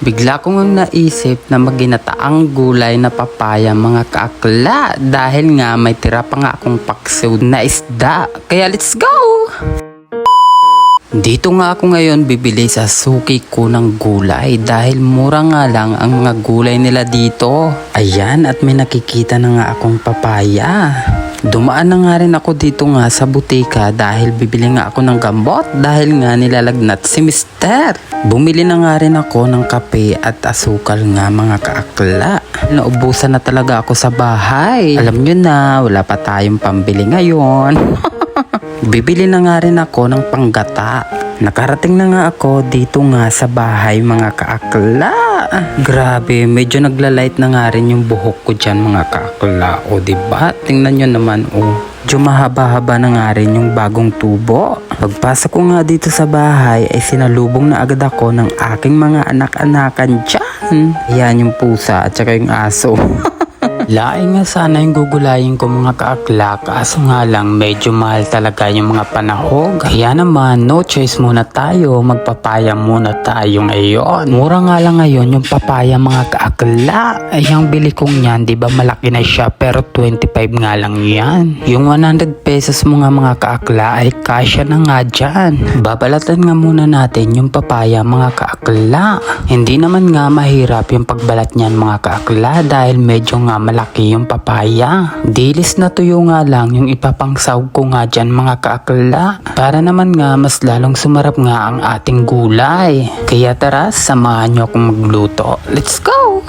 Bigla kong naisip na magginataang gulay na papaya mga kaakla dahil nga may tira pa nga akong paksiw na isda. Kaya let's go! Dito nga ako ngayon bibili sa suki ko ng gulay dahil mura nga lang ang mga gulay nila dito. Ayan, at may nakikita na nga akong papaya. Dumaan na nga rin ako dito nga sa butika dahil bibili nga ako ng gamot dahil nga nilalagnat si Mister. Bumili na nga rin ako ng kape at asukal nga mga kaakla. Naubusan na talaga ako sa bahay. Alam nyo na, wala pa tayong pambili ngayon. Bibili na nga rin ako ng panggata. Nakarating na nga ako dito nga sa bahay mga kaakla. Grabe, medyo naglalight na nga rin yung buhok ko dyan mga kaakla. O diba? Tingnan nyo naman medyo mahaba-haba na nga rin yung bagong tubo. Pagpasok ko nga dito sa bahay ay sinalubong na agad ako ng aking mga anak-anakan dyan. Yan yung pusa at saka yung aso. Laing nga sana yung gugulayin ko mga kaakla, kaso nga lang medyo mahal talaga yung mga panahog. Kaya naman no choice muna tayo, magpapaya muna tayo ngayon. Mura nga lang ngayon yung papaya mga kaakla. Ay yung bili kong yan, di ba malaki na siya pero 25 nga lang yan. Yung 100 pesos mo nga mga kaakla ay kasya na nga dyan. Babalatan nga muna natin yung papaya mga kaakla. Hindi naman nga mahirap yung pagbalat niyan mga kaakla dahil medyo nga malaki yung papaya. Dilis na tuyo nga lang yung ipapangsaw ko nga dyan mga kaakla. Para naman nga mas lalong sumarap nga ang ating gulay. Kaya tara, samahan nyo akong magluto. Let's go!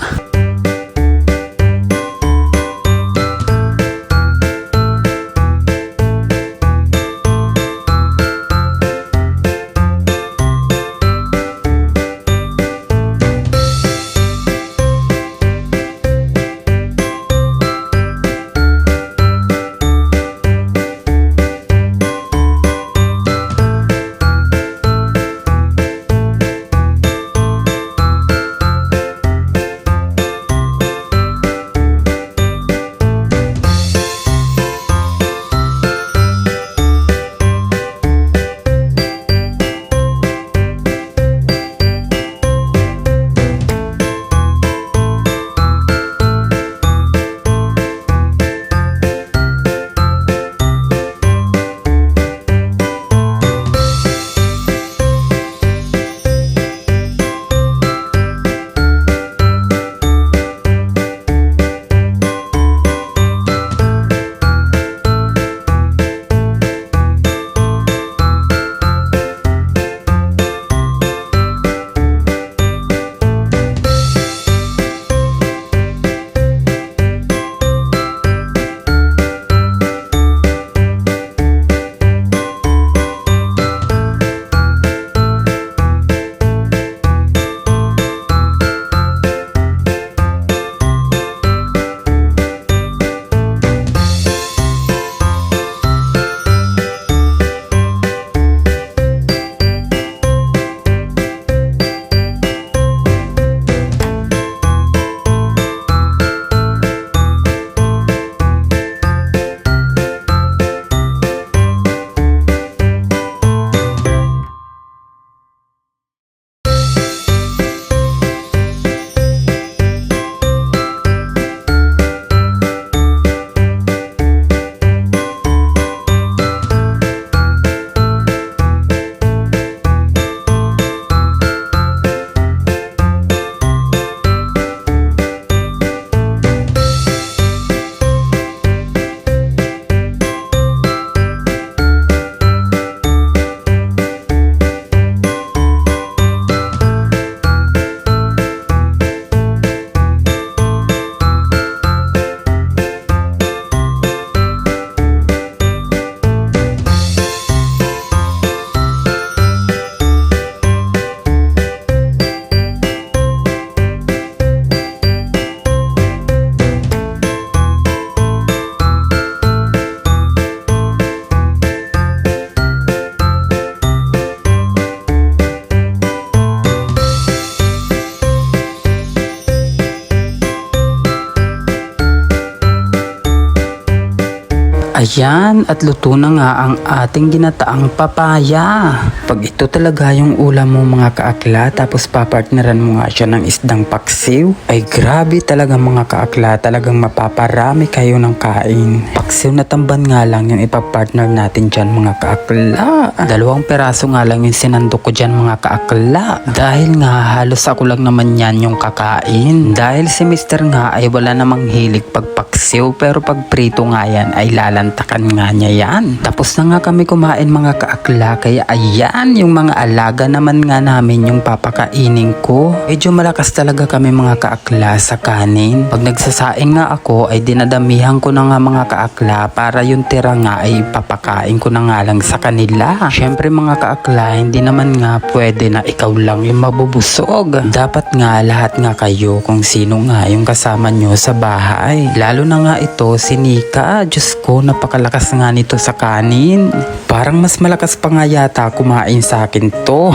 Ayan, at luto na nga ang ating ginataang papaya. Pag ito talaga yung ulam mo mga kaakla, tapos papartneran mo nga siya ng isdang paksiw, ay grabe talaga mga kaakla, talagang mapaparami kayo ng kain. Paksiw na tamban nga lang yung ipapartner natin dyan mga kaakla. 2 peraso nga lang yung sinandok ko dyan mga kaakla. Dahil nga halos ako lang naman yan yung kakain. Dahil si Mr. nga ay wala namang hilig pagpaksiw, pero pag prito nga yan ay lalantakan nga niya yan. Tapos na nga kami kumain mga kaakla, kaya ayan yung mga alaga naman nga namin yung papakainin ko. Medyo malakas talaga kami mga kaakla sa kanin. Pag nagsasaing nga ako ay dinadamihan ko na nga mga kaakla para yung tira nga ay papakain ko na nga lang sa kanila. Syempre mga kaakla, hindi naman nga pwede na ikaw lang yung mabubusog. Dapat nga lahat nga kayo kung sino nga yung kasama nyo sa bahay. Lalo na nga ito si Nika. Diyos ko, napakalakas nga nito sa kanin. Parang mas malakas pa nga yata kumain sa akin to.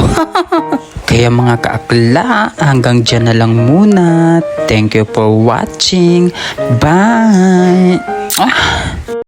Kaya mga kaakla, hanggang dyan na lang muna. Thank you for watching. Bye!